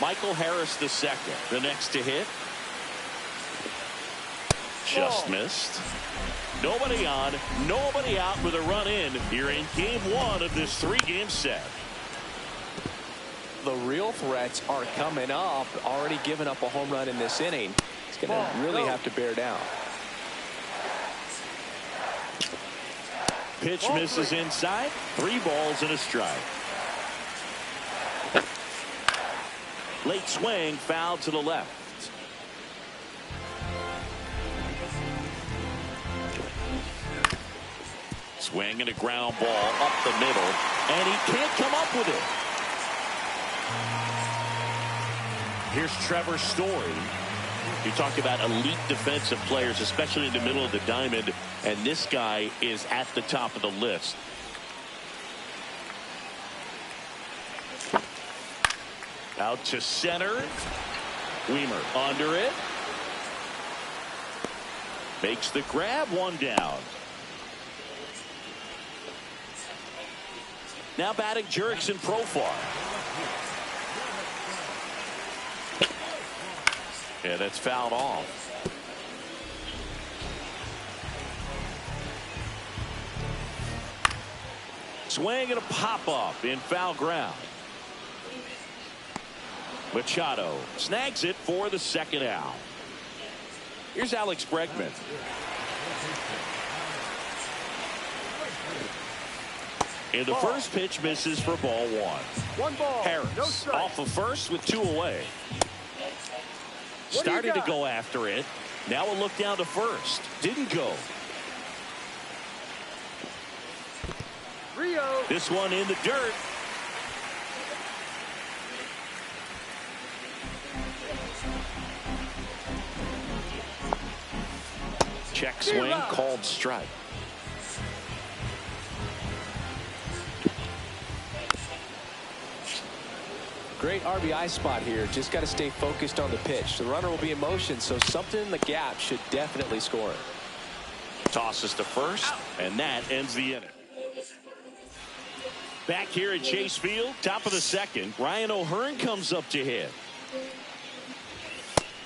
Michael Harris the second, the next to hit. Just missed. Nobody on, nobody out with a run in here in game one of this 3-game set. The real threats are coming up. Already given up a home run in this inning. He's going to really have to bear down. Pitch misses inside. 3 balls and a strike. Late swing, foul to the left. Swing and a ground ball up the middle, and he can't come up with it. Here's Trevor Story. You talk about elite defensive players, especially in the middle of the diamond, and this guy is at the top of the list. Out to center. Weimer under it. Makes the grab, 1 down. Now batting Jurickson Profar. Yeah, that's fouled off. Swing and a pop up in foul ground. Machado snags it for the second out. Here's Alex Bregman. And the first pitch misses for ball 1. 1 ball. Harris off of first with 2 away. Started to go after it. Now a look down to first. Didn't go. Rio. This one in the dirt. Check swing, called strike. Great RBI spot here. Just got to stay focused on the pitch. The runner will be in motion, so something in the gap should definitely score it. Tosses to first, and that ends the inning. Back here at Chase Field, top of the second, Ryan O'Hearn comes up to hit.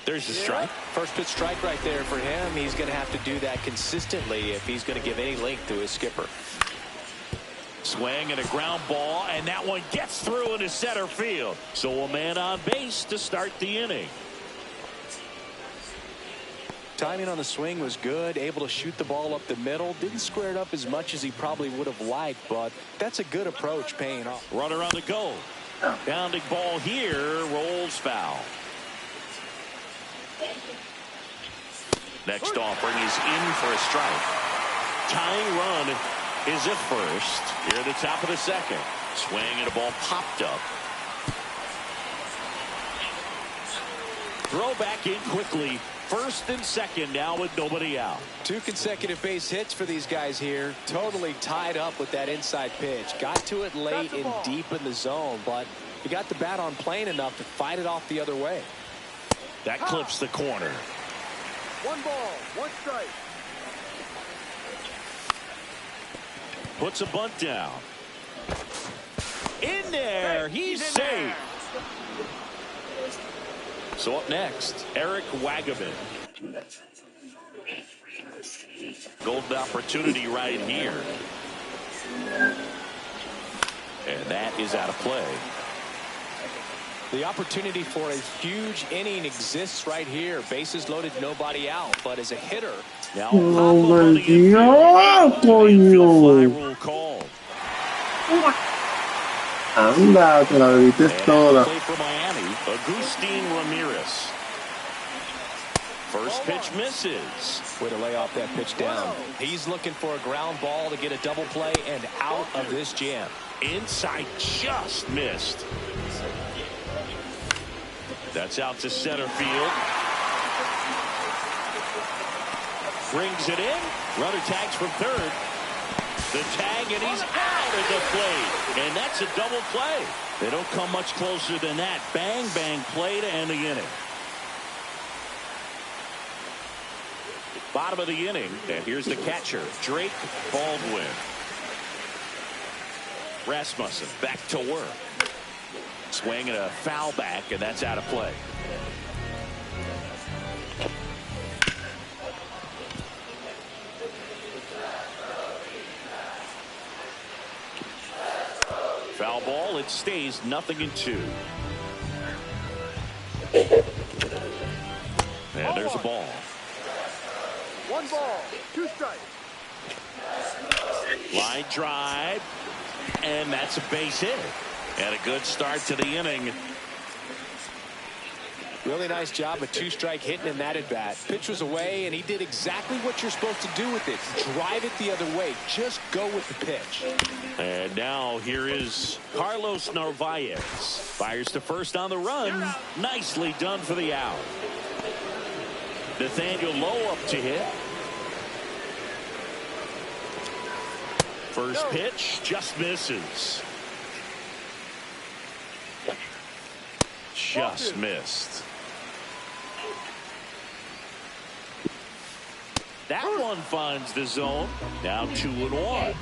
There's the strike. First pitch strike right there for him. He's going to have to do that consistently if he's going to give any length to his skipper. Swing and a ground ball, and that one gets through into center field. So a man on base to start the inning. Timing on the swing was good, able to shoot the ball up the middle. Didn't square it up as much as he probably would have liked, but that's a good approach paying off. Runner on the go. Bounding ball here, rolls foul. Next offering is in for a strike. Tying run is at first. Here at the top of the second. Swing and a ball popped up. Throw back in quickly. First and second now with nobody out. 2 consecutive base hits for these guys here. Totally tied up with that inside pitch. Got to it late and deep in the zone, but he got the bat on plane enough to fight it off the other way. That clips the corner. 1 ball, 1 strike. Puts a bunt down. In there. He's safe. So up next, Eric Wagaman. Golden opportunity right here. And that is out of play. The opportunity for a huge inning exists right here. Bases loaded, nobody out. But as a hitter, now coño. Anda, te la bebiste toda. Play for Miami, Agustin Ramirez. First pitch misses. Way to lay off that pitch down. He's looking for a ground ball to get a double play and out of this jam. Inside, just missed. That's out to center field. Brings it in. Runner tags from third. The tag, and he's out at the plate. And that's a double play. They don't come much closer than that. Bang, bang play to end the inning. Bottom of the inning. And here's the catcher, Drake Baldwin. Rasmussen back to work. Swing and a foul back, and that's out of play. Foul ball. It stays 0-2. And there's a ball. 1 ball, 2 strikes. Line drive, and that's a base hit. And a good start to the inning. Really nice job of 2-strike hitting in that at bat. Pitch was away, and he did exactly what you're supposed to do with it. Drive it the other way. Just go with the pitch. And now here is Carlos Narvaez. Fires to first on the run. Nicely done for the out. Nathaniel Lowe up to hit. First pitch just misses. Just missed. That one finds the zone. Now 2-1.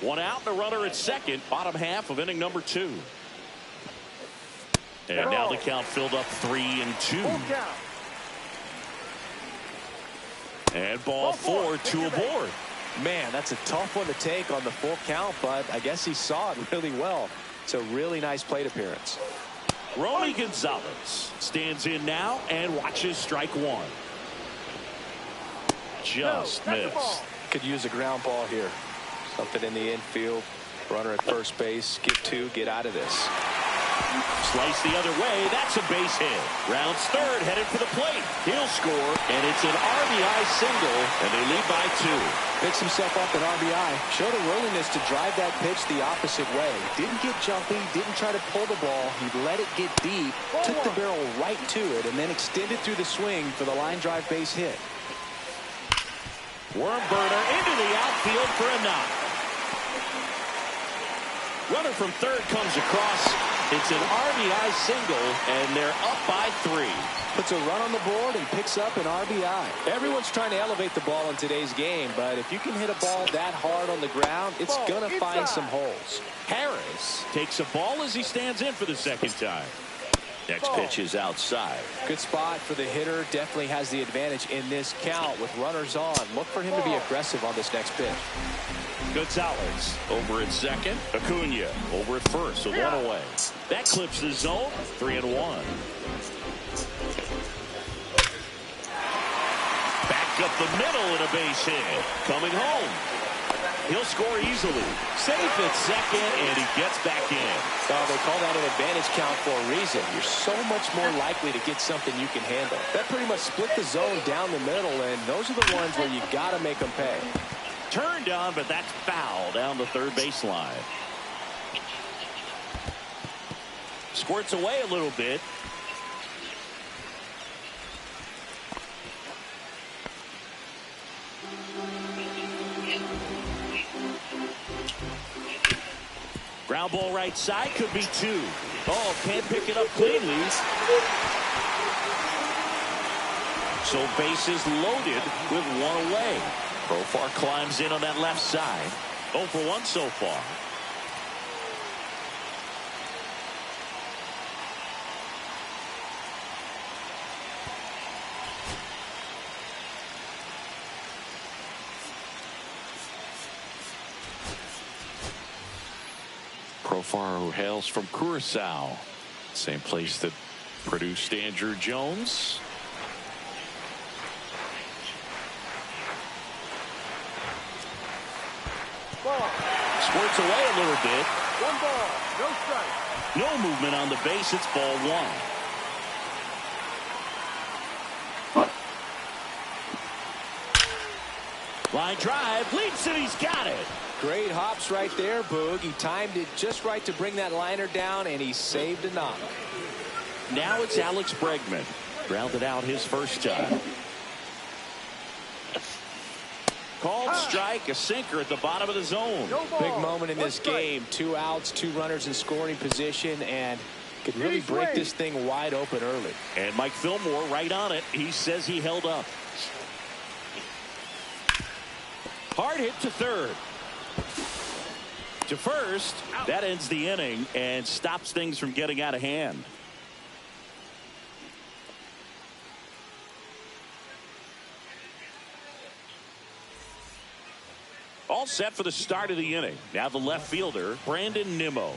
One out, the runner at second. Bottom half of inning number 2. And now the count filled up 3-2. And ball 4, 2 aboard. Man, that's a tough one to take on the full count, but I guess he saw it really well. It's a really nice plate appearance. Romy Gonzalez stands in now and watches strike 1. Just missed. Could use a ground ball here. Something in the infield. Runner at first base. Get 2. Get out of this. Slice the other way. That's a base hit. Rounds third, headed for the plate. He'll score, and it's an RBI single, and they lead by 2. Picks himself up an RBI. Showed a willingness to drive that pitch the opposite way. Didn't get jumpy. Didn't try to pull the ball. He let it get deep. Took the barrel right to it, and then extended through the swing for the line drive base hit. Worm burner into the outfield for a knock. Runner from third comes across. It's an RBI single, and they're up by 3. Puts a run on the board and picks up an RBI. Everyone's trying to elevate the ball in today's game, but if you can hit a ball that hard on the ground, it's going to find some holes. Harris takes a ball as he stands in for the second time. Next pitch is outside. Good spot for the hitter. Definitely has the advantage in this count with runners on. Look for him to be aggressive on this next pitch. Gonzalez over at second. Acuna over at first, so 1 away. That clips the zone. 3-1. Back up the middle and a base hit. Coming home. He'll score easily. Safe at second, and he gets back in. Oh, they call that an advantage count for a reason. You're so much more likely to get something you can handle. That pretty much split the zone down the middle, and those are the ones where you got to make them pay. Turned on, but that's foul down the third baseline. Squirts away a little bit. Ground ball right side, could be 2. Oh, can't pick it up cleanly. So bases loaded with 1 away. Profar climbs in on that left side. 0 for 1 so far. Profar, who hails from Curacao, same place that produced Andrew Jones. Squirts away a little bit. 1 ball, no strike. No movement on the base. It's ball 1. Line drive, leaps it, he's got it. Great hops right there, Boog. He timed it just right to bring that liner down, and he saved a knock. Now it's Alex Bregman. Grounded out his first time. Called strike, a sinker at the bottom of the zone. Big moment in this game. 2 outs, 2 runners in scoring position, and could really break this thing wide open early. And Mike Fillmore right on it. He says he held up. Hard hit to third. To first, that ends the inning and stops things from getting out of hand. All set for the start of the inning. Now the left fielder, Brandon Nimmo.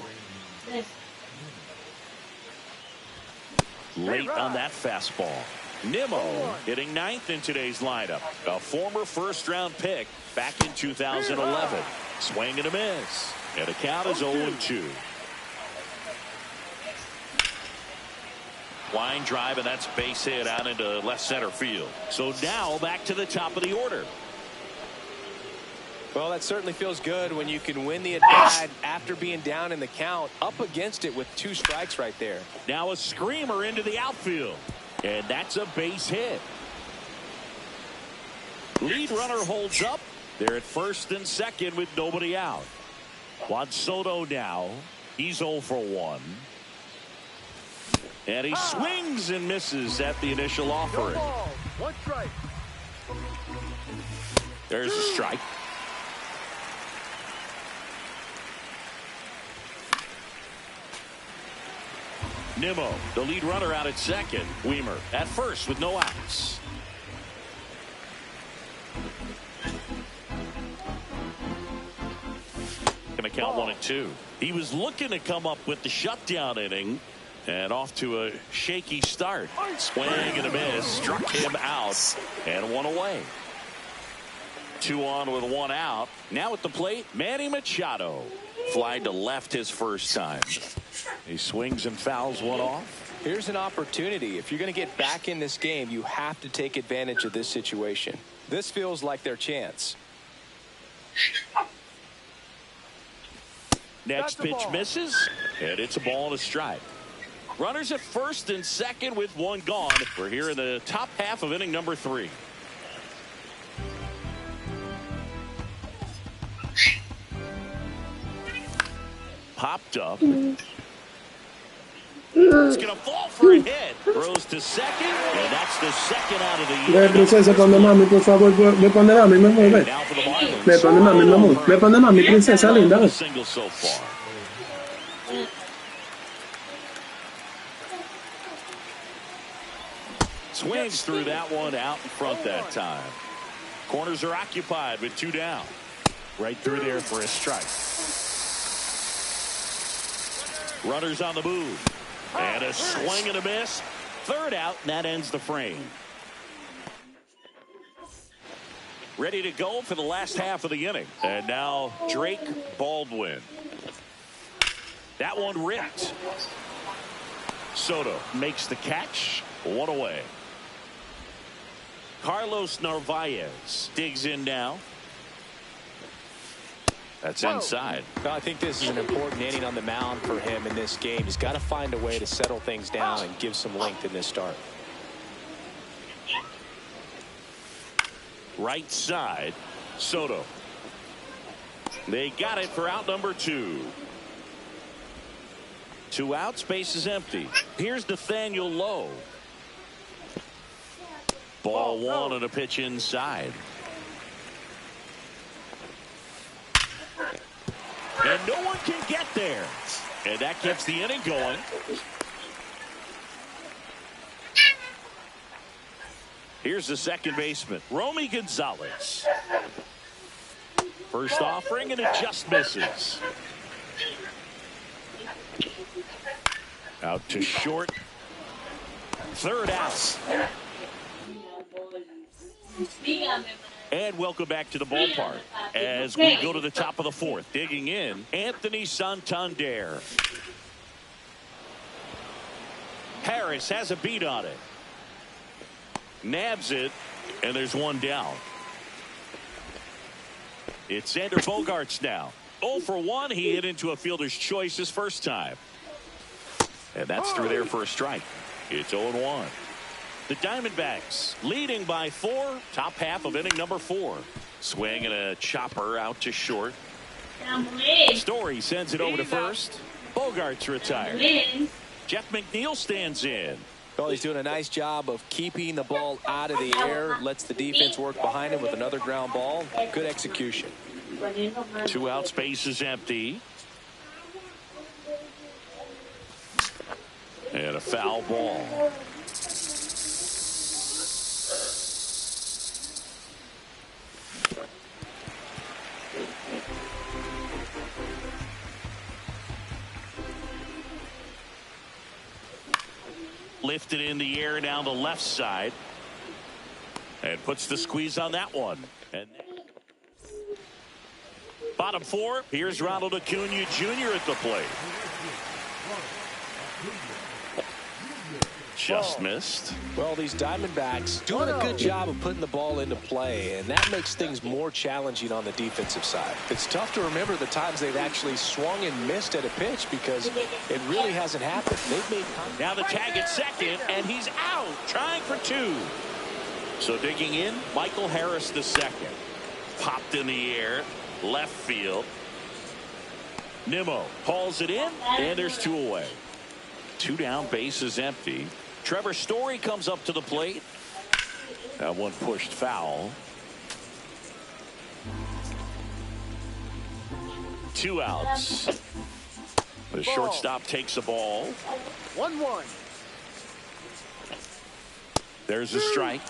Late on that fastball. Nimmo hitting ninth in today's lineup. A former first-round pick back in 2011. Swing and a miss. And the count is 0-2. Line drive, and that's base hit out into left center field. So now back to the top of the order. Well, that certainly feels good when you can win the at-bat after being down in the count, up against it with 2 strikes right there. Now a screamer into the outfield. And that's a base hit. Lead runner holds up. They're at first and second with nobody out. Juan Soto now. He's 0 for 1. And he swings and misses at the initial offering. 1 strike. There's a strike. Nimmo, the lead runner, out at second. Weimer at first with no outs. Gonna count 1-2. He was looking to come up with the shutdown inning, and off to a shaky start. Swing and a miss, struck him out, and 1 away. 2 on with 1 out. Now at the plate, Manny Machado. Flied to left his first time. He swings and fouls 1 off. Here's an opportunity. If you're going to get back in this game, you have to take advantage of this situation. This feels like their chance. Next pitch misses, and it's a ball and a strike. Runners at first and second with 1 gone. We're here in the top half of inning number 3. Popped up. It's going to fall for a hit. Throws to second, and that's the second out of the year. Princesa, cuando mami, por favor, ve pone mami, mi amor, ve. Now for the Marlins. Ve pone mami, mi amor. Ve pone mami, princesa linda, ve. Single so far. Swings through that one, out in front that time. Corners are occupied with 2 down. Right through there for a strike. Runners on the move. And a swing and a miss. 3rd out, and that ends the frame. Ready to go for the last half of the inning. And now Drake Baldwin. That one ripped. Soto makes the catch. 1 away. Carlos Narvaez digs in now. That's inside. I think this is an important inning on the mound for him in this game. He's got to find a way to settle things down and give some length in this start. Right side, Soto. They got it for out number 2. 2 outs, base is empty. Here's Nathaniel Lowe. Ball 1 and a pitch inside. And no one can get there. And that keeps the inning going. Here's the second baseman, Romy Gonzalez. First offering, and it just misses. Out to short. 3rd out. And welcome back to the ballpark as we go to the top of the 4th. Digging in, Anthony Santander. Harris has a beat on it. Nabs it, and there's 1 down. It's Xander Bogaerts now. 0 for 1. He hit into a fielder's choice his first time. And that's through there for a strike. It's 0-1. The Diamondbacks leading by 4. Top half of inning number 4. Swing and a chopper out to short. Story sends it over to first. Bogaerts retired. Jeff McNeil stands in. Well, he's doing a nice job of keeping the ball out of the air. Lets the defense work behind him with another ground ball. Good execution. Two outs, base is empty. And a foul ball. Lifted in the air down the left side. And puts the squeeze on that one. And bottom four, here's Ronald Acuna Jr. at the plate. Just missed. Well, these Diamondbacks doing a good job of putting the ball into play, and that makes things more challenging on the defensive side. It's tough to remember the times they've actually swung and missed at a pitch because it really hasn't happened. They've made now the tag at second, and he's out, trying for two. So digging in, Michael Harris the second. Popped in the air, left field. Nimmo hauls it in, and there's two away. Two down, base is empty. Trevor Story comes up to the plate. That one pushed foul. Two outs. The shortstop takes a ball. 1-1. There's a strike.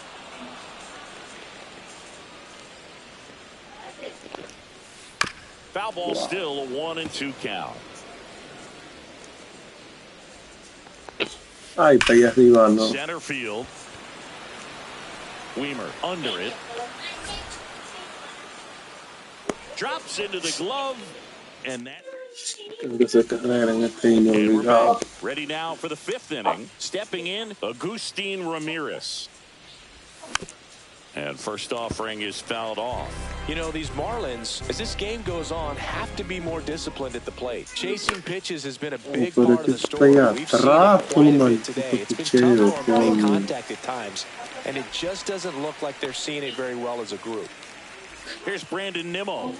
Foul ball, still a 1-2 count. Ay, está ahí arriba, no. Center field. Weimer under it. Drops into the glove. And that. Creo que se carrera en este inning obligado. Ready now for the fifth inning. Stepping in, Agustin Ramirez. And first offering is fouled off. You know, these Marlins, as this game goes on, have to be more disciplined at the plate. Chasing pitches has been a big part of the story. We've seen it quite a bit today. It's been tough to make contact at times, and it just doesn't look like they're seeing it very well as a group. Here's Brandon Nimmo.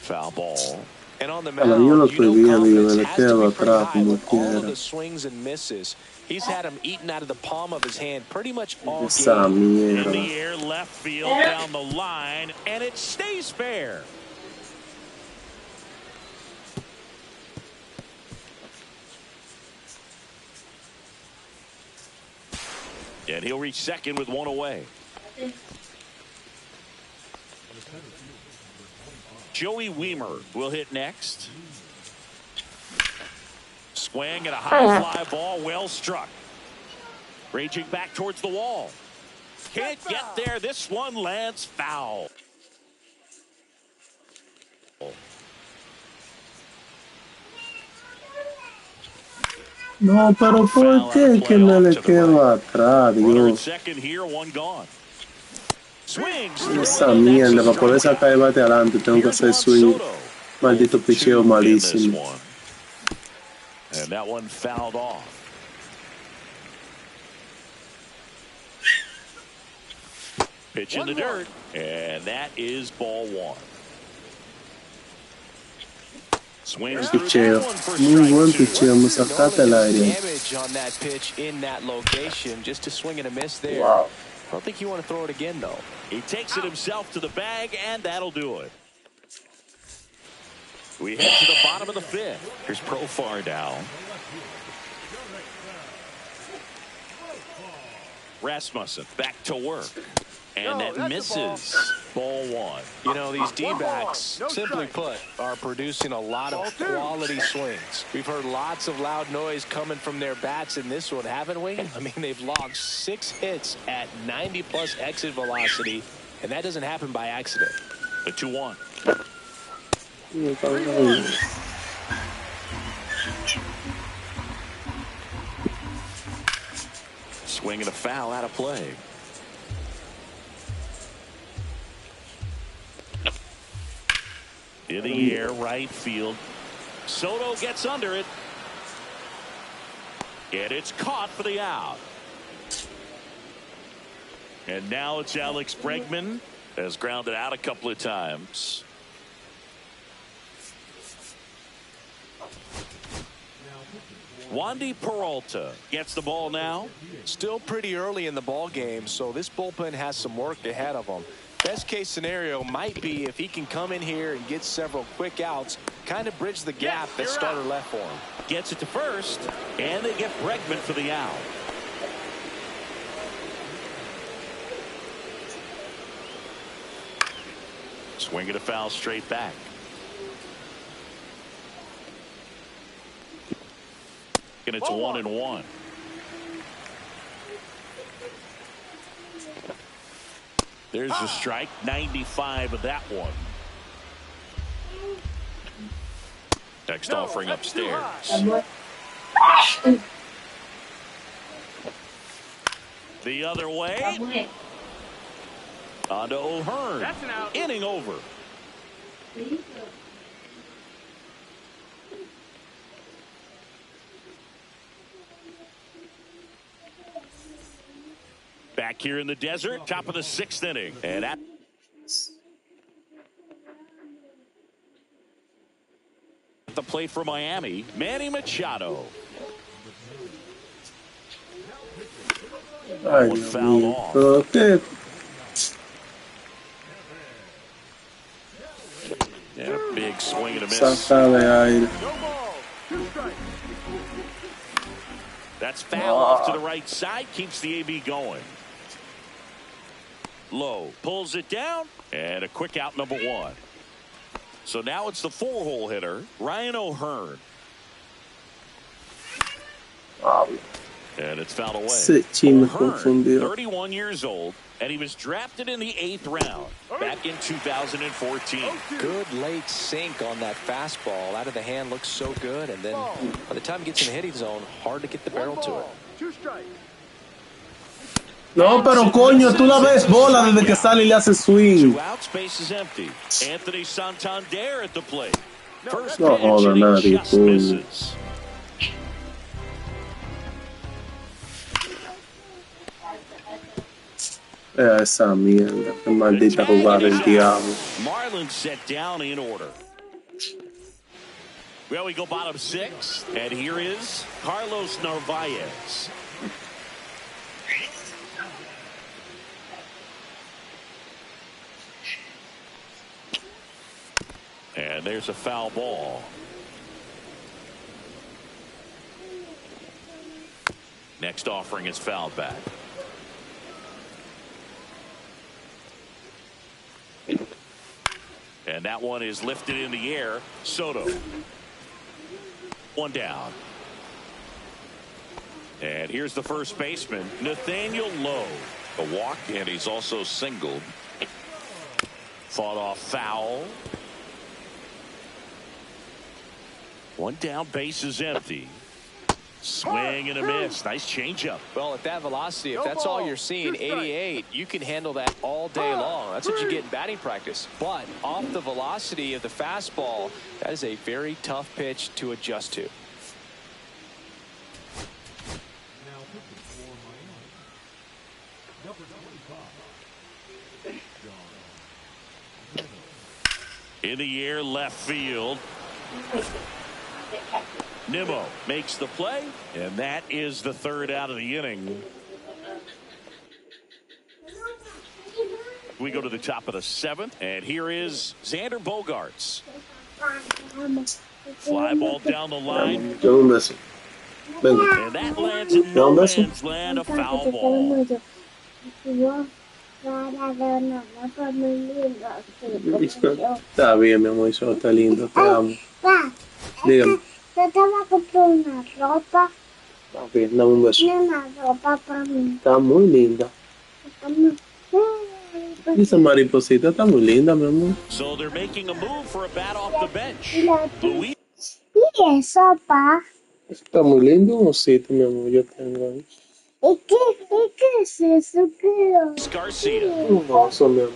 Foul ball. And on the mound, you know, confidence has to be pretty high with all of the swings and misses. He's had them eaten out of the palm of his hand pretty much all game. In the air, left field, down the line, and it stays fair. And he'll reach second with one away. Joey Weimer will hit next. Swing at a high fly ball, well struck. Raging back towards the wall. Can't get there. This one lands foul. No, pero ¿por qué que me le quedo atrás, Dios? Second here, one gone. Swings. Esa mierda, para poder sacar el bate adelante tengo que hacer swing. Maldito picheo malísimo. And that one fouled off. Pitch in the dirt. And that is ball one. Swings picheo. Muy buen picheo. Me sacaste el aire. Damage on that pitch in that location. Just a swing and a miss there. Wow. I don't think you want to throw it again, though. He takes it himself to the bag, and that'll do it. We head to the bottom of the fifth. Here's Profar down. Rasmussen back to work. And that misses. Ball one. You know, these D-backs, simply put, are producing a lot of quality swings. We've heard lots of loud noise coming from their bats in this one, haven't we? I mean, they've logged 6 hits at 90-plus exit velocity, and that doesn't happen by accident. The 2-1. Swing and a foul out of play. In the air, right field. Soto gets under it. And it's caught for the out. And now it's Alex Bregman. Has grounded out a couple of times. Wandy Peralta gets the ball now. Still pretty early in the ball game, so this bullpen has some work ahead of them. Best case scenario might be if he can come in here and get several quick outs, kind of bridge the gap that starter left for him. Gets it to first, and they get Bregman for the out. Swing and a foul straight back. And it's 1-1. There's a strike. 95 of that one. Next offering upstairs. The other way. On to O'Hearn. That's an out. Inning over. Back here in the desert, top of the 6th inning. And at the plate for Miami, Manny Machado. Ay, One Dios foul mío. off. Pero qué. Yeah, big swing and a miss. Saca de aire. No ball. 2 strikes. That's foul off to the right side, keeps the AB going. Low pulls it down, and a quick out, number 1. So now it's the 4-hole hitter, Ryan O'Hearn. And it's fouled away. Ese chin me O'Hearn, confundió. 31 years old, and he was drafted in the 8th round back in 2014. Good late sink on that fastball. Out of the hand, looks so good, and then by the time it gets in the hitting zone, hard to get the barrel to it. 2 strikes. No, pero coño, tú la ves bola desde que sale y le hace swing. 2 outs, base is empty. Anthony Santander at the plate. First No pitch, joda and he nadie, just coño. misses. Esa mierda, qué maldita jugada del diablo. Marlins set down in order. Well, we go bottom 6, and here is Carlos Narvaez. And there's a foul ball. Next offering is fouled back. And that one is lifted in the air. Soto. 1 down. And here's the first baseman, Nathaniel Lowe. A walk, and he's also singled. Fought off foul. 1 down, base is empty. Swing and a miss. Nice changeup. Well, at that velocity, if that's all you're seeing, 88, you can handle that all day long. That's what you get in batting practice. But off the velocity of the fastball, that is a very tough pitch to adjust to. In the air, left field. Nimmo makes the play, and that is the 3rd out of the inning. We go to the top of the 7th, and here is Xander Bogaerts. Fly ball down the line, Dame un beso. Venga. and that lands in no man's land, a foul ball. Está bien, mi amor, eso está lindo, te amo. Dígame. Yo te voy a comprar una ropa, Ok, dame un beso. una ropa para mí. Está muy linda. Esa mariposita está muy linda, mi amor. So they're making a move for a bat off the bench. Luis ¿Y eso, pa? Está muy lindo un osito, mi amor, yo tengo ahí. ¿Y qué es eso, Garcia. Un oso, mi amor.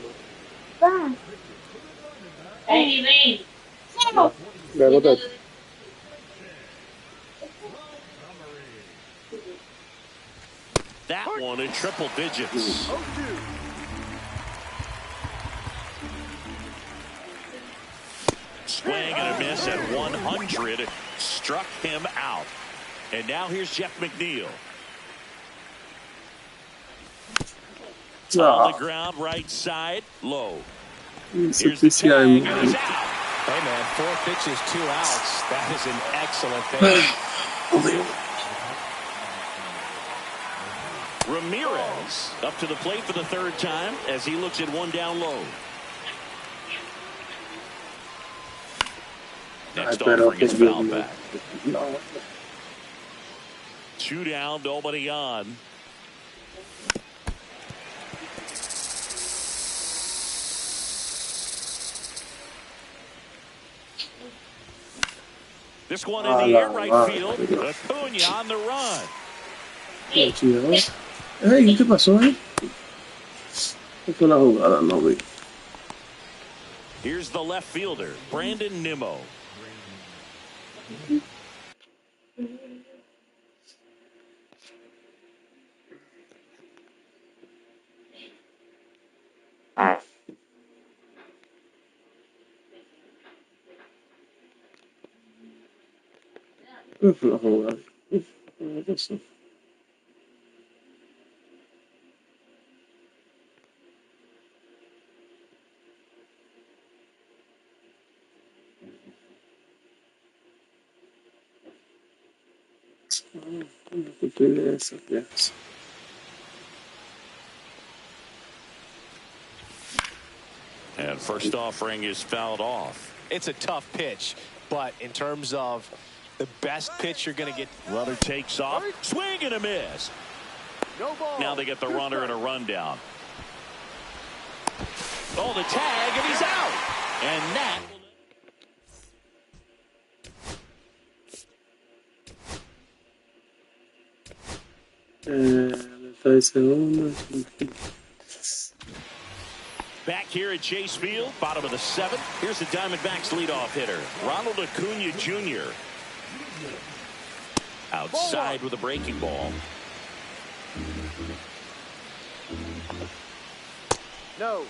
pa? Luego te... That one in triple digits. 0-2. Swing and a miss at 100. Struck him out. And now here's Jeff McNeil. On the ground, right side, low. Here's the tag, and he's out. Hey, man, 4 pitches, 2 outs. That is an excellent pitch. Ramirez up to the plate for the 3rd time as he looks at 1 down low. Next offering is fouled back. 2 down, nobody on. This one in the air, right field. Acuna on the run. Hey, ¿qué pasó, ¿Qué fue la jugada? No vi. Here's the left fielder, Brandon Nimmo. ¿Qué fue la jugada? ¿Qué pasó? And first offering is fouled off. It's a tough pitch, but in terms of the best pitch you're going to get. Runner takes off. Swing and a miss. No ball. Now they get the runner and a rundown. Oh, the tag, and he's out. And that. Back here at Chase Field, bottom of the 7th. Here's the Diamondbacks leadoff hitter, Ronald Acuna Jr. Outside with a breaking ball. No.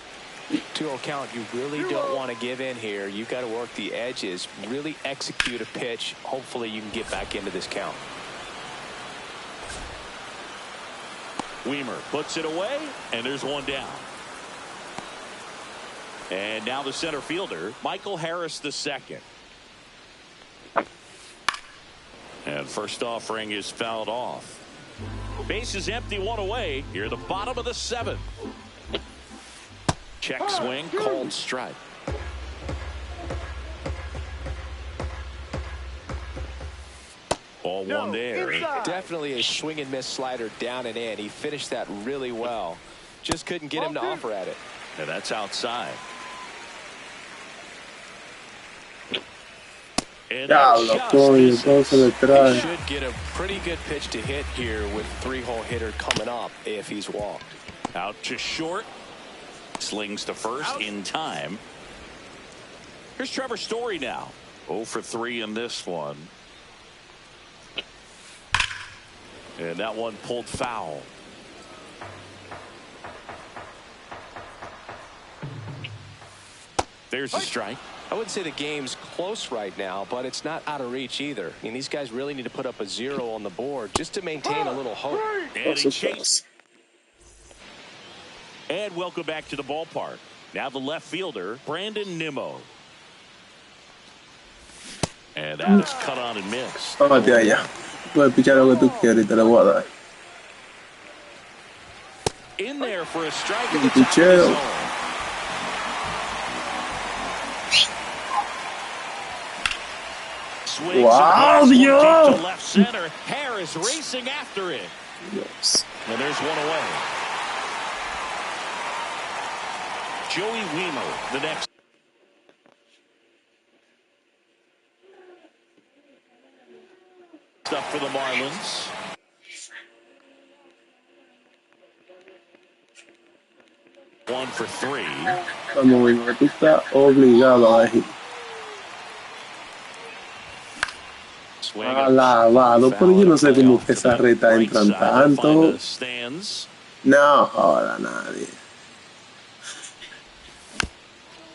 2-0 count. You really don't want to give in here. You've got to work the edges, really execute a pitch. Hopefully you can get back into this count. Weimer puts it away, and there's 1 down. And now the center fielder, Michael Harris II. And first offering is fouled off. Base is empty, 1 away. Here the bottom of the 7th. Check swing, called strike. Ball 1 there. Definitely a swing and miss slider down and in. He finished that really well. Just couldn't get him to offer at it. And that's outside. Diablo, coño, todo se le trae. He should get a pretty good pitch to hit here with 3-hole hitter coming up if he's walked. Out to short. Slings to first in time. Here's Trevor Story now. 0 for 3 in this one. And that one pulled foul. There's a strike. I wouldn't say the game's close right now, but it's not out of reach either. I mean, these guys really need to put up a 0 on the board just to maintain a little hope. And he chased. And welcome back to the ballpark. Now the left fielder, Brandon Nimmo. And that is cut on and missed. Tómate allá. Puedes pichar lo que tú quieras y te lo voy a dar. In there for a strike. Y picheo. Wow, Dios! To left center. Harris racing after it. Yes. And there's 1 away. Joey Weimer, the next. Stuff for the Marlins. One for 3. Vamos, Weimer, tú estás obligado a ir. Alabado, pero yo no sé cómo que esa reta entran tanto. No joda nadie.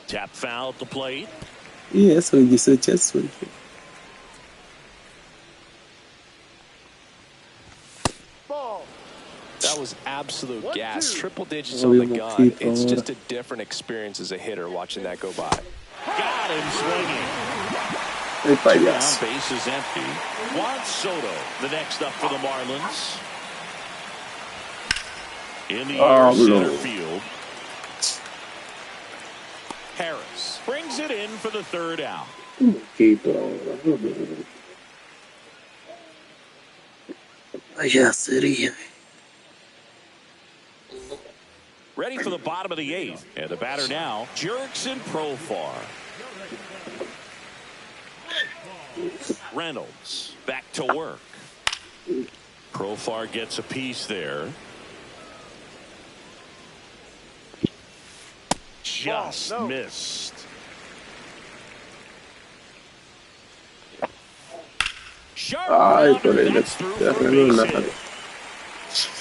Tap foul at the plate. Y eso, dice Chesuel. That was absolute gas. Triple digits on the gun. It's just a different experience as a hitter watching that go by. Got him swinging. Two down, base is empty. Juan Soto, the next up for the Marlins. In the air, center field. Harris brings it in for the third out. Ready for the bottom of the eighth. And the batter now, Jurickson Profar. Reynolds back to work. Profar gets a piece there. Just missed. Sharp grounder, that's through for a base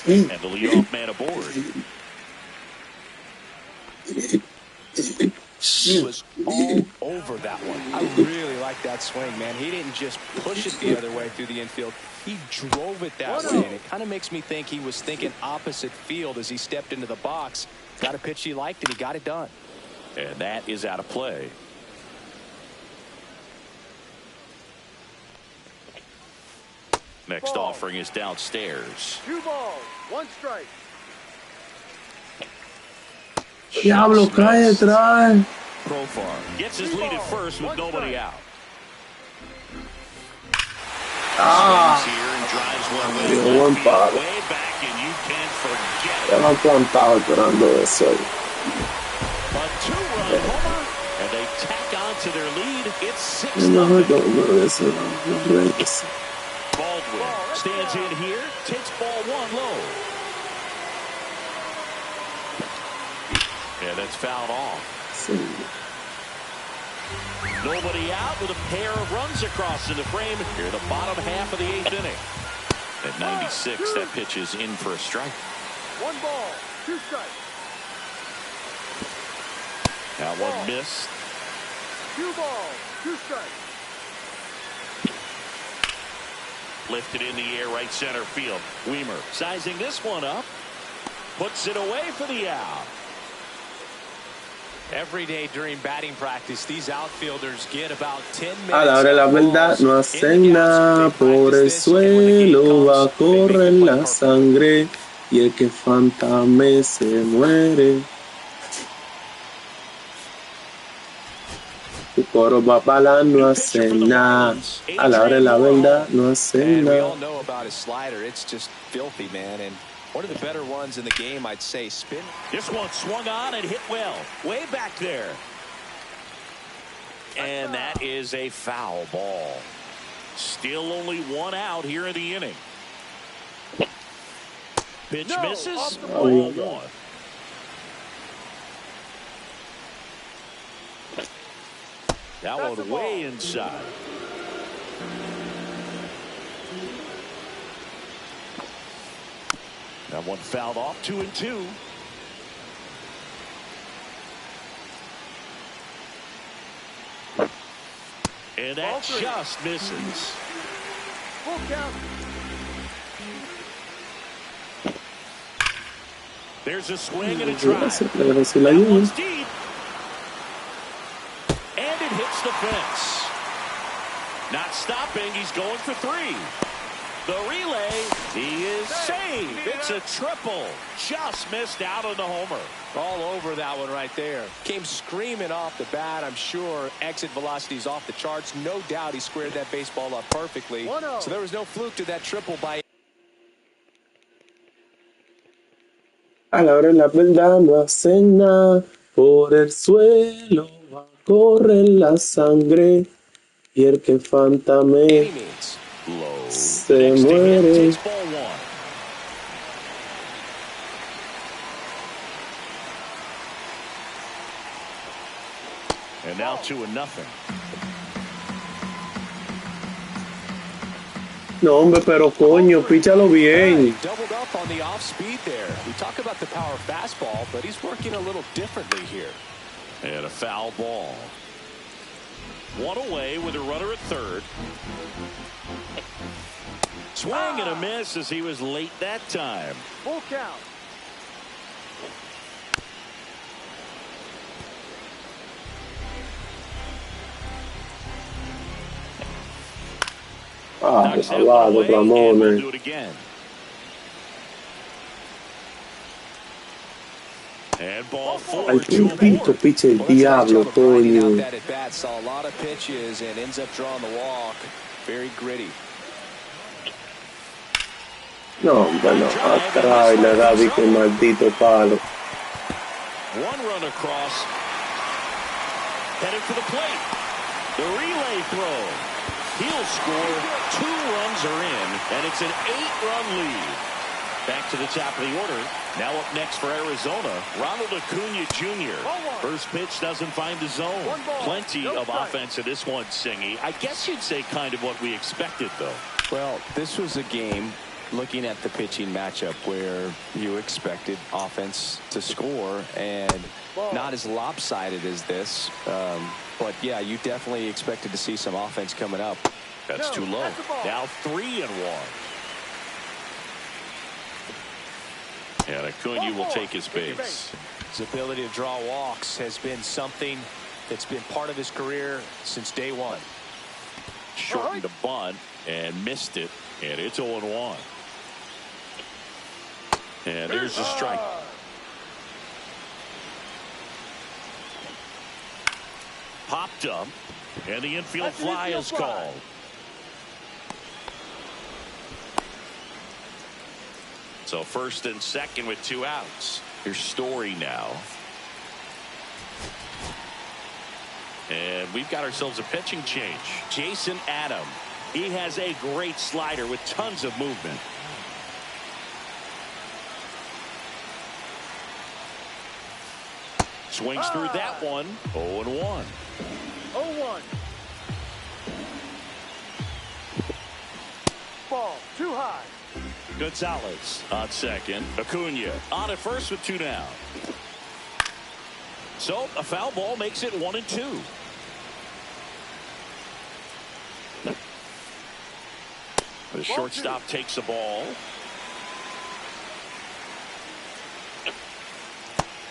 hit. And the leadoff man aboard. He was all over that one. I really like that swing, man. He didn't just push it the other way through the infield. He drove it that way, and it kind of makes me think he was thinking opposite field as he stepped into the box. Got a pitch he liked, and he got it done. And that is out of play. Next offering is downstairs. 2 balls, 1 strike. Diablo, cae detrás. Profar gets his lead at first with nobody out. Here and drives one way back, and you can't forget it. Ya me han plantado esperando eso. A 2-run homer, and they tack on to their lead. It's 6-0. Baldwin stands in here, takes ball 1 low. Yeah, that's fouled off. Nobody out with a pair of runs across in the frame here, the bottom half of the 8th inning. At 96, that pitch is in for a strike. 1 ball, 2 strikes. That one missed. 2 balls, 2 strikes. Lifted in the air, right center field. Weimer sizing this one up. Puts it away for the out. Every day during batting practice, these outfielders get about 10 minutes. A la hora de la verdad no hacen nada, por el suelo va a correr la sangre y el que fantame se muere. Tu coro va para no hacen nada. A la hora de la verdad no hacen We nada. all know about his slider. It's just filthy, man. And one of the better ones in the game, I'd say. Spin. This one swung on and hit well. Way back there. And that is a foul ball. Still only 1 out here in the inning. Pitch misses. Ball 1. That one way inside. That one fouled off. 2-2. And that just misses. Full count. There's a swing and a drive. That That one's deep. And it hits the fence. Not stopping. He's going for 3. The relay, he is saved. It's a triple. Just missed out on the homer. All over that one right there. Came screaming off the bat. I'm sure exit velocity's off the charts. No doubt he squared that baseball up perfectly. 1-0. So there was no fluke to that triple by. A la hora de la verdad no hacen nada, por el suelo va a correr la sangre y el que fantame Any means. Low. se Next to him muere. takes ball 1. And now 2-0. No, hombre, pero coño, píchalo bien. Doubled up on the off speed there. We talk about the power fastball, but he's working a little differently here. And a foul ball. One away with a runner at third. Swing and a miss as he was late that time. Full count. Knocks that one away, and we'll do it again. And ball four. Al puntito picha el diablo, coño. That at bat saw a lot of pitches and ends up drawing the walk. Very gritty. No, hombre, no. Atrás le da que maldito palo. One run across. Headed for the plate. The relay throw. He'll score. 2 runs are in, and it's an 8-run lead. Back to the top of the order. Now up next for Arizona, Ronald Acuna Jr. First pitch doesn't find the zone. Plenty of offense in this one, Singy. I guess you'd say kind of what we expected, though. Well, this was a game, looking at the pitching matchup, where you expected offense to score, and not as lopsided as this. But, yeah, you definitely expected to see some offense coming up. That's too low. Now 3-1. And Acuna will take his base. His ability to draw walks has been something that's been part of his career since day one. Shortened the bunt and missed it, and it's 0-1. And there's a strike. Popped up, and the infield fly is called. So first and second with 2 outs. Here's Story now. And we've got ourselves a pitching change. Jason Adam. He has a great slider with tons of movement. Swings through that one. 0-1. 0-1. Ball too high. Gonzalez on second. Acuna on at first with 2 down. So a foul ball makes it 1-2. The shortstop takes the ball.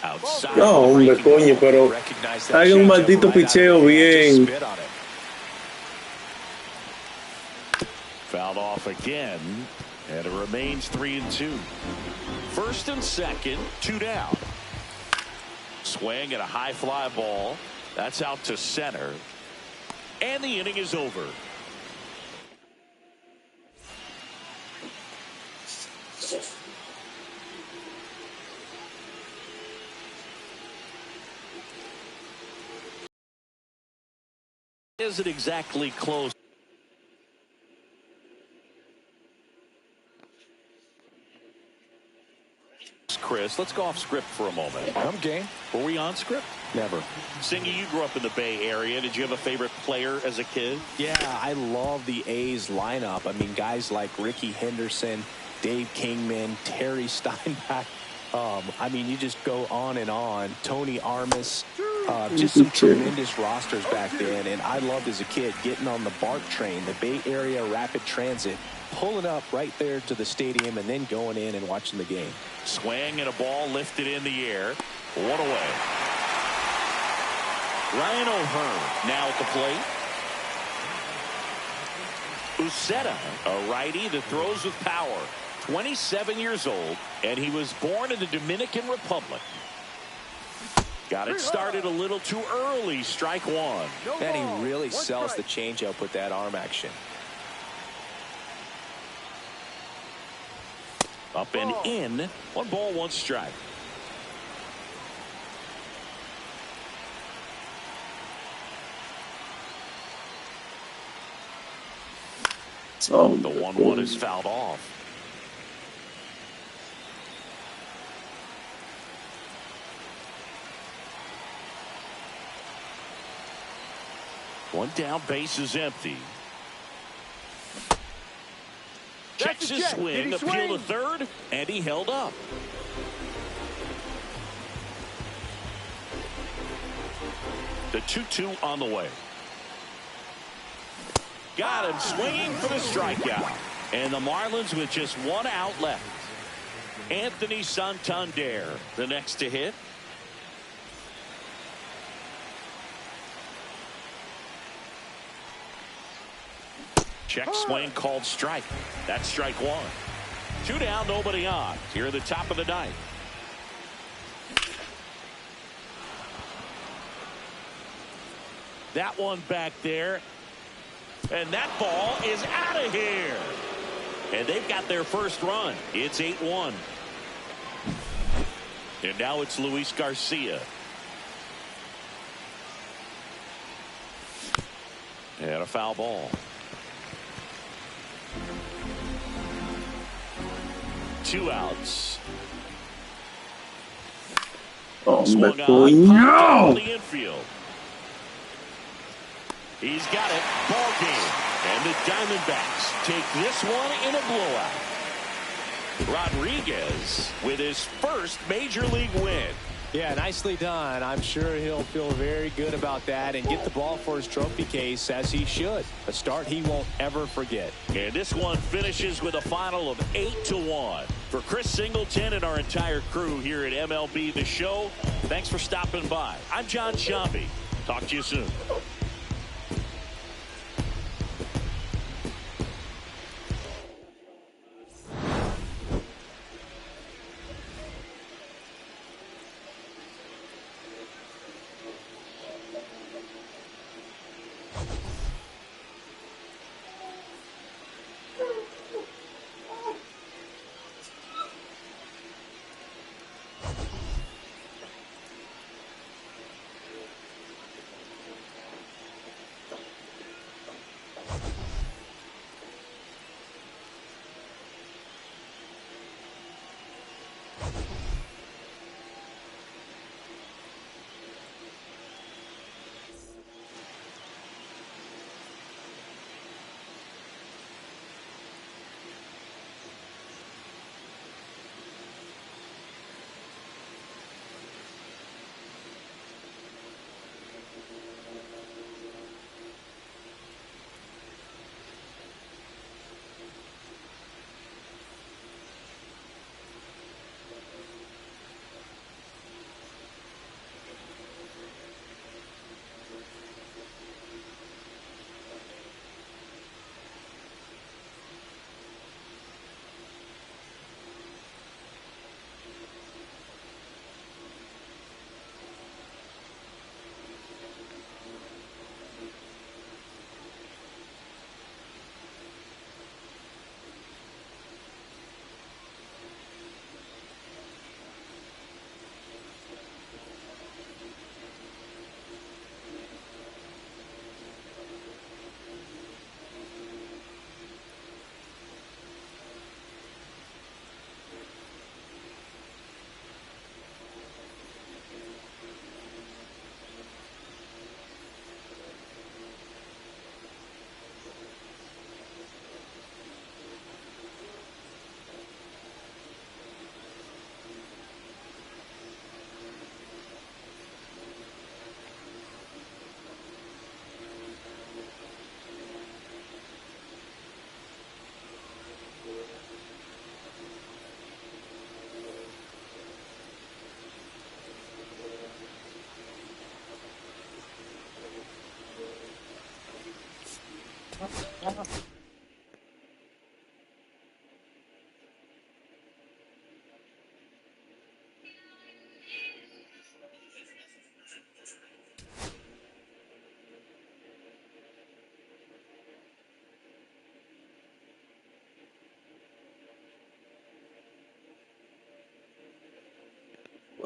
Outside. No, hombre, coño, pero haga un maldito picheo bien. Fouled off again, and it remains 3-2. First and second, 2 down. Swing at a high fly ball. That's out to center. And the inning is over. Isn't exactly close. Chris, let's go off script for a moment. I'm game. Were we on script? Never. Singy, you grew up in the Bay Area. Did you have a favorite player as a kid? Yeah, I love the A's lineup. I mean, guys like Ricky Henderson, Dave Kingman, Terry Steinbach. I mean, you just go on and on. Tony Armas. Just some tremendous rosters back then. And I loved as a kid getting on the BART train, the Bay Area Rapid Transit, pulling up right there to the stadium and then going in and watching the game. Swing and a ball lifted in the air. 1 away. Ryan O'Hearn now at the plate. Uceta, a righty that throws with power. 27 years old, and he was born in the Dominican Republic. Got it started a little too early. Strike 1. And he really sells the changeup with that arm action. Up and in. 1 ball, 1 strike. Oh, the 1-1 is fouled off. One down, base is empty. Checks his swing, appeal to third, and he held up. The 2-2 on the way. Got him swinging for the strikeout. And the Marlins with just one out left. Anthony Santander, the next to hit. Check swing called strike. That's strike one. 2 down, nobody on. Here at the top of the ninth. That one back there. And that ball is out of here. And they've got their first run. It's 8-1. And now it's Luis Garcia. And a foul ball. 2 outs. Swung on, popped the infield. He's got it. Ball game. And the Diamondbacks take this one in a blowout. Rodriguez with his first major league win. Yeah, nicely done. I'm sure he'll feel very good about that and get the ball for his trophy case, as he should. A start he won't ever forget. And this one finishes with a final of 8-1. For Chris Singleton and our entire crew here at MLB The Show, thanks for stopping by. I'm John Sciambi. Talk to you soon.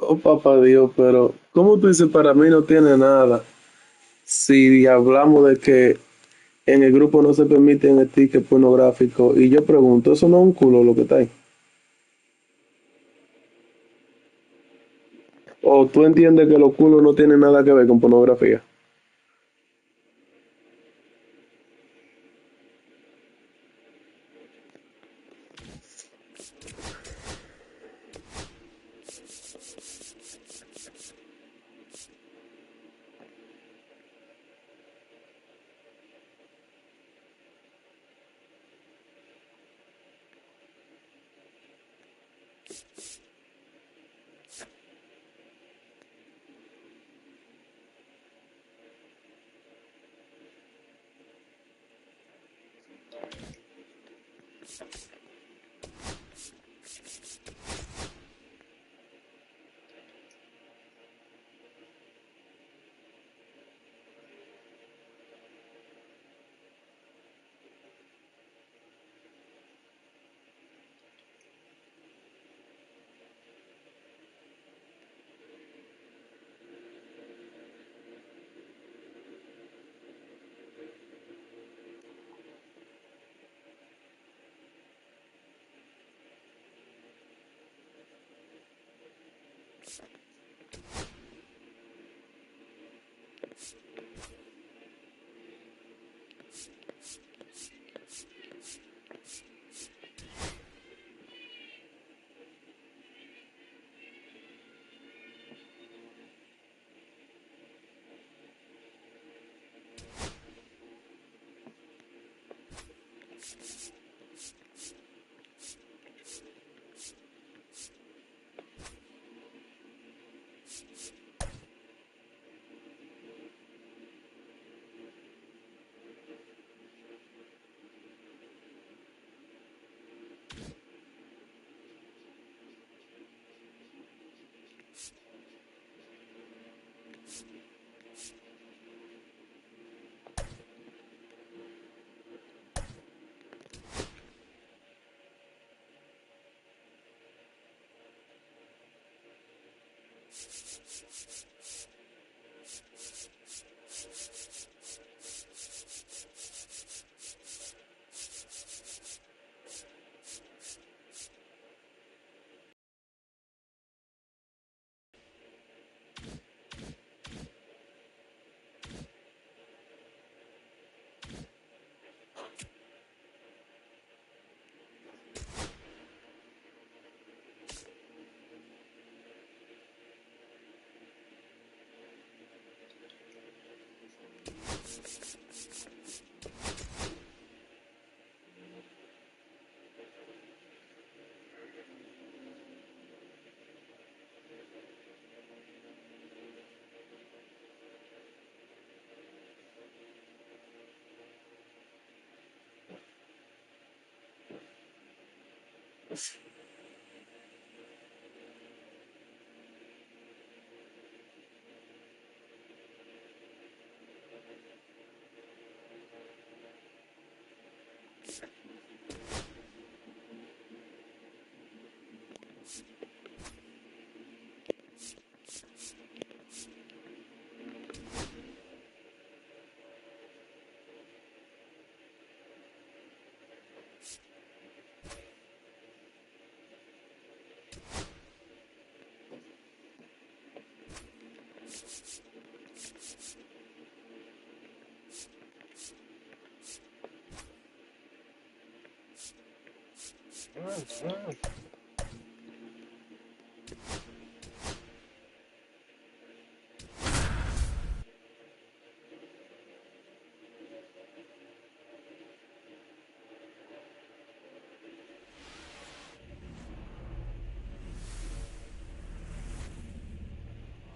Oh, papá Dios, pero ¿cómo tú dices para mí no tiene nada? Si hablamos de que en el grupo no se permiten stickers pornográficos, y yo pregunto, ¿eso no es un culo lo que está ahí? ¿O tú entiendes que los culos no tienen nada que ver con pornografía?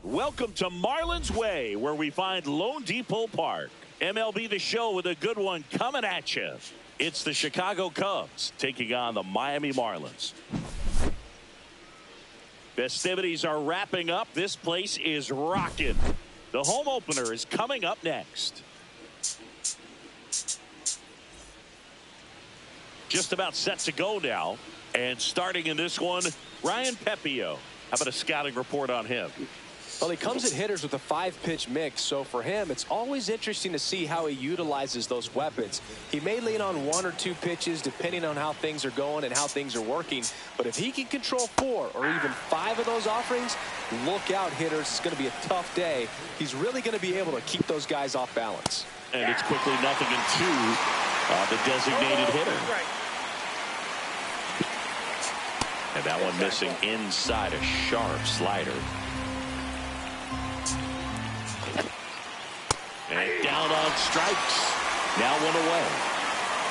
Welcome to Marlins Way, where we find Lone Depot Park. MLB The Show with a good one coming at you. It's the Chicago Cubs taking on the Miami Marlins. Festivities are wrapping up. This place is rocking. The home opener is coming up next. Just about set to go now. And starting in this one, Ryan Pepio. How about a scouting report on him? Well, he comes at hitters with a 5-pitch mix, so for him, it's always interesting to see how he utilizes those weapons. He may lean on 1 or 2 pitches depending on how things are going and how things are working, but if he can control 4 or even 5 of those offerings, look out, hitters. It's going to be a tough day. He's really going to be able to keep those guys off balance. And it's quickly 0-2 the designated hitter. And that one missing inside, a sharp slider. And down on strikes. Now 1 away.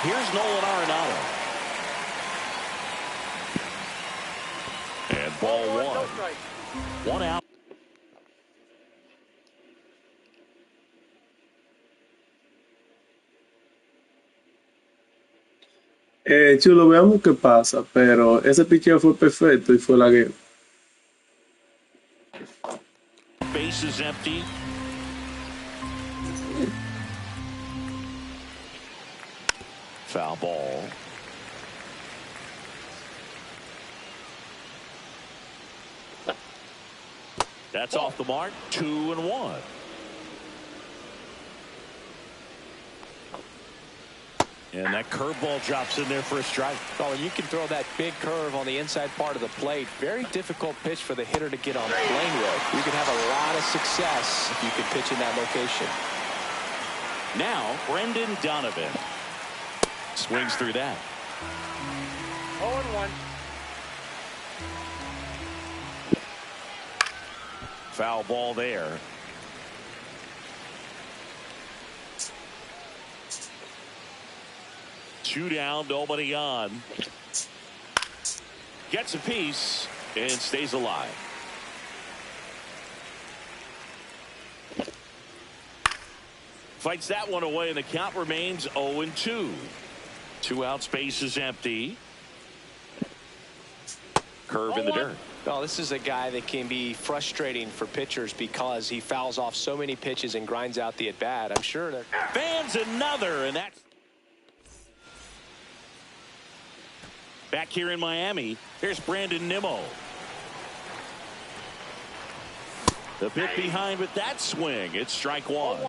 Here's Nolan Arenado. And ball 1. strike. One out. Chulo, veamos qué pasa, pero ese picheo fue perfecto y fue la game. Base is empty. Foul ball. That's off the mark. 2-1. And that curveball drops in there for a strike. Oh, you can throw that big curve on the inside part of the plate. Very difficult pitch for the hitter to get on plane with. You can have a lot of success if you can pitch in that location. Now, Brendan Donovan swings through that. 0-1. Foul ball there. Two down, nobody on. Gets a piece and stays alive. Fights that one away, and the count remains 0-2. 2 outs, base is empty. Curve in the dirt. Oh, this is a guy that can be frustrating for pitchers because he fouls off so many pitches and grinds out the at-bat. I'm sure that Fans another, and that's back here in Miami. Here's Brandon Nimmo. The bit behind with that swing. It's strike one.